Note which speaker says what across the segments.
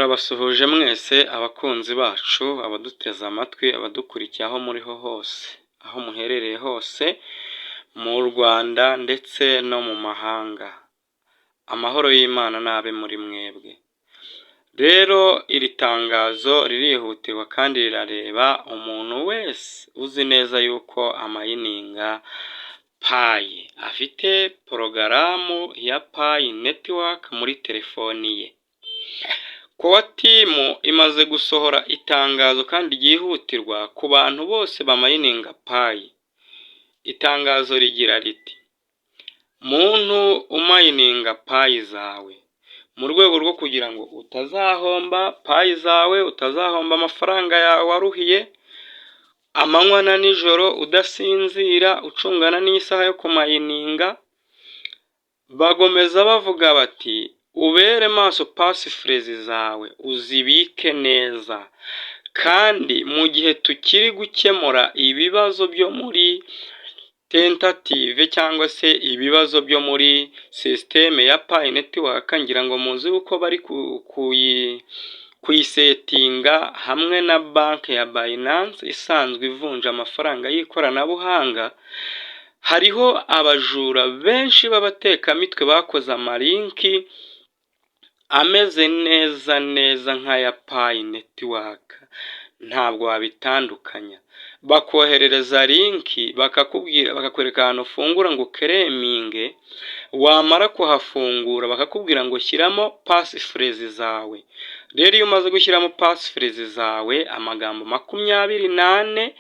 Speaker 1: Turabasuhuje mwese abakunzi bacu, abaduteze amatwi, abadukurikiye aho muriho hose, aho muherereye hose mu Rwanda ndetse no mu mahanga. Amahoro y'Imana nabe muri mwebwe. Rero iri tangazo ririhutirwa kandi rirareba umuntu wese uzi neza yuko amayininga payi afite porogaramu ya payi netiwaka muri telefoni ye. Timu imaze gusohora itangazo kandi ryihutirwa ku bantu bose bamayininga payi. Itangazo rigira riti: muntu umayininga payi zawe, mu rwego rwo kugira ngo utazahomba payi zawe, utazahomba amafaranga yawe waruhiye amanywa na nijoro udasinzira ucungana n'isaha yo kumayininga, bagomeza bavuga bati ubere maso pasifurezi zawe uzibike neza, kandi mu gihe tukiri gukemura ibibazo byo muri tentative cyangwa se ibibazo byo muri sisiteme ya payi netiwaka, ngira ngo muzi uko bari kuyisetinga hamwe na banki ya Binance isanzwe ivunja amafaranga y'ikoranabuhanga. Hariho abajura benshi b'abatekamitwe bakoze amalinki ameze neza nk'aya payi netiwaka, ntabwo wabitandukanya. Bakoherereza linki bakakwereka ahantu ufungura ngo ukereminge, wamara kuhafungura bakakubwira ngo shyiramo pasifurezi zawe. Rero iyo umaze gushyiramo pasifurezi zawe amagambo 24,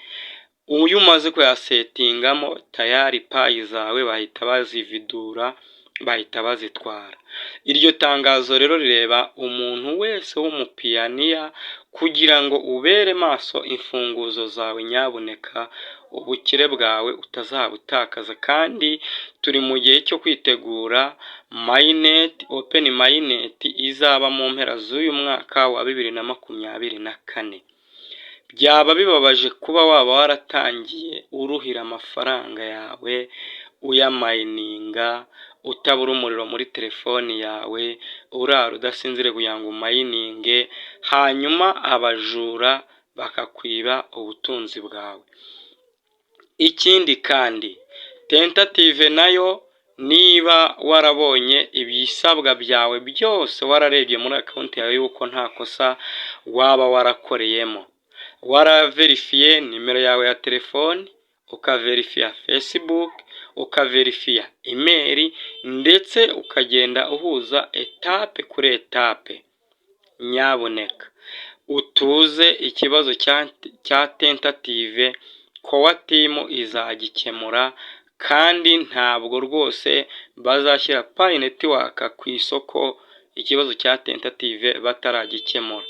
Speaker 1: uyu umaze kuyasetingamo tayari payi zawe bahita bazividura, bahita bazitwara. Iryo tangazo rero rireba umuntu wese w'umupiyaniya kugira ngo ubere maso imfunguzo zawe, nyabuneka ubukire bwawe utazabutakaza. kandi turi mu gihe cyo kwitegura mayineti, openi mayineti izaba mu mpera z'uyu mwaka wa 2024. Byaba bibabaje kuba waba waratangiye uruhira amafaranga yawe uyamayininga, utabura umuriro muri telefoni yawe, urara udasinzire kugira ngo umayininge, hanyuma abajura bakakwiba ubutunzi bwawe. Ikindi kandi tentative nayo, niba warabonye ibisabwa byawe byose, wararebye muri akawunti yawe yuko nta kosa waba warakoreyemo, waraverifiye nimero yawe ya telefoni, ukaverifiya Facebook, ukaverifiya imeri, ndetse ukagenda uhuza etape kuri etape, nyabuneka utuze ikibazo cya tentative timu izagikemura, kandi ntabwo rwose bazashyira payi netiwaka ku isoko ikibazo cya tentative bataragikemura.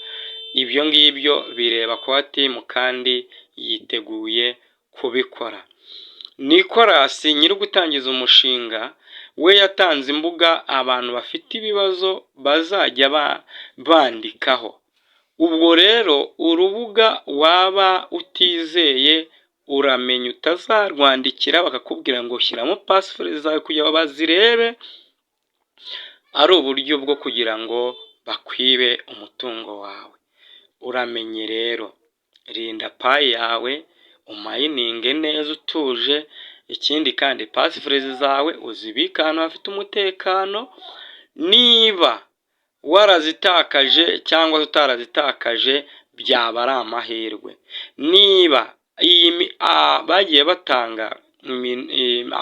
Speaker 1: Ibyo ngibyo bireba timu kandi yiteguye kubikora. Nicolas nyiri gutangiza umushinga we yatanze imbuga abantu bafite ibibazo bazajya bandikaho. Ubwo rero urubuga waba utizeye uramenya utazarwandikira bakakubwira ngo shyiramo pasifurezi zawe kugira ngo bazirebe, ari uburyo bwo kugira ngo bakwibe umutungo wawe. Uramenye rero, rinda payi yawe umayininge neza utuje. Ikindi kandi pasifurezi zawe uzibika ahantu hafite umutekano. Niba warazitakaje cyangwa utarazitakaje byaba ari amahirwe. Niba bagiye batanga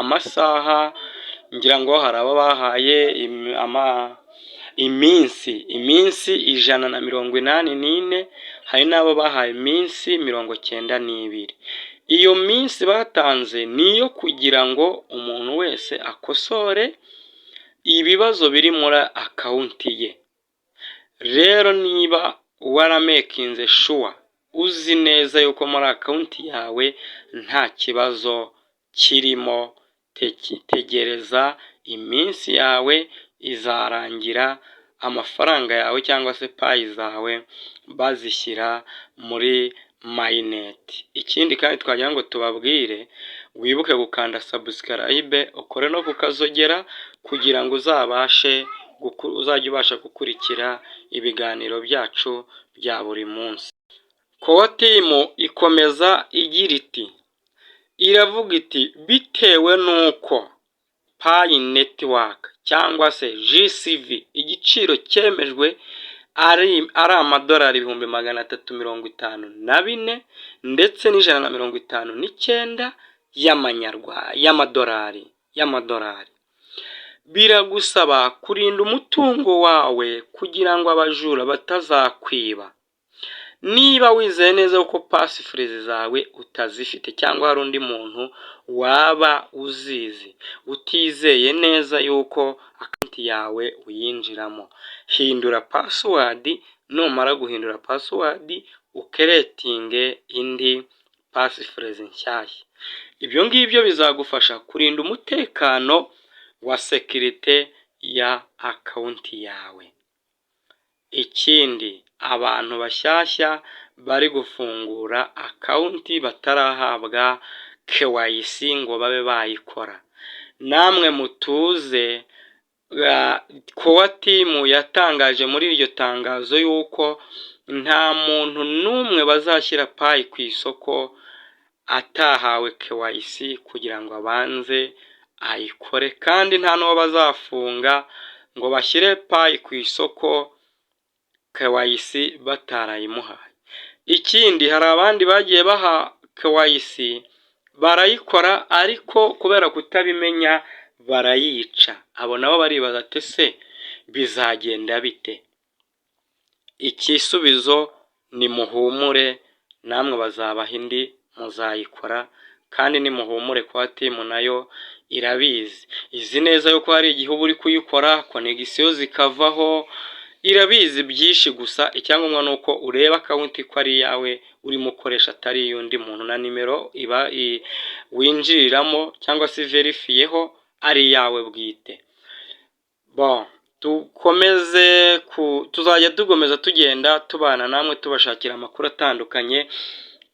Speaker 1: amasaha, ngira ngo hari aba bahaye iminsi 184, hari n'abo bahaye iminsi 92. Iyo minsi batanze niyo kugira ngo umuntu wese akosore ibibazo biri muri akawunti ye. Rero niba waramekinze shuwa, uzi neza yuko muri akawunti yawe nta kibazo kirimo, tegereza iminsi yawe izarangira, amafaranga yawe cyangwa se payi zawe bazishyira muri mayineti. Ikindi kandi twagira ngo tubabwire, wibuke gukanda subscribe, ukore no kukazogera kugira ngo uzabashe uzajya ubasha gukurikira ibiganiro byacu bya buri munsi. Core Team ikomeza igira iti, iravuga iti bitewe n'uko Pi Network cyangwa se GCV igiciro cyemejwe ari amadolari 354 ndetse n'159 y'amadolari, biragusaba kurinda umutungo wawe kugira ngo abajura batazakwiba. Niba wizeye neza ko passiphrase zawe utazifite cyangwa hari undi muntu waba uzizi utizeye neza yuko account yawe uyinjiramo, hindura password. Numara guhindura password ukeretinge indi passphrase nshyashya. Ibyo ngibyo bizagufasha kurinda umutekano wa security ya account yawe. Ikindi, abantu bashyashya bari gufungura account batarahabwa KYC ngo babe bayikora, namwe mutuze. Core Team yatangaje muri iryo tangazo yuko nta muntu n'umwe bazashyira Pi ku isoko atahawe KYC kugira ngo abanze ayikore, kandi nta n'uwo bazafunga ngo bashyire Pi ku isoko KYC batarayimuhaye. Ikindi, hari abandi bagiye baha KYC barayikora ariko kubera kutabimenya barayica. Abo nabo baribaza ati se bizagenda bite? Ikisubizo ni muhumure, namwe bazabaha indi muzayikora, kandi ni muhumure. Core Team nayo irabizi, izi neza yuko hari igihe uba uri kuyikora connection zikavaho, irabizi byinshi. Gusa icyangombwa ni uko ureba account ko ari yawe urimo ukoresha atari iy'undi muntu, na nimero iba winjiriramo cyangwa se verifiyeho ari yawe bwite. Bon, tuzajya tugomeza tugenda tubana namwe tubashakira amakuru atandukanye,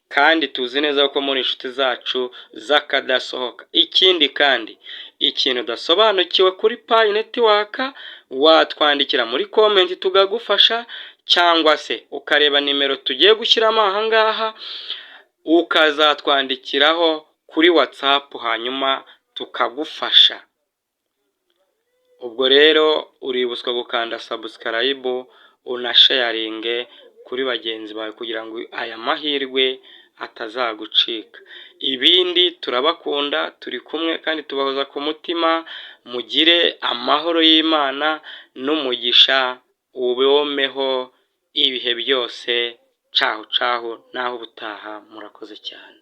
Speaker 1: kandi tuzi neza ko muri inshuti zacu z'akadasohoka. Ikindi kandi, ikintu udasobanukiwe kuri Pi Network watwandikira muri comment tugagufasha, cyangwa se ukareba nimero tugiye gushyiramo aha ngaha ukazatwandikiraho kuri WhatsApp hanyuma tukagufasha. Ubwo rero uributswa gukanda subscribe unasharinge kuri bagenzi bawe kugira ngo aya mahirwe atazagucika. Ibindi, turabakunda, turi kumwe kandi tubahoza ku mutima. Mugire amahoro y'Imana n'umugisha ubomeho ibihe byose. Caho naho ubutaha. Murakoze cyane.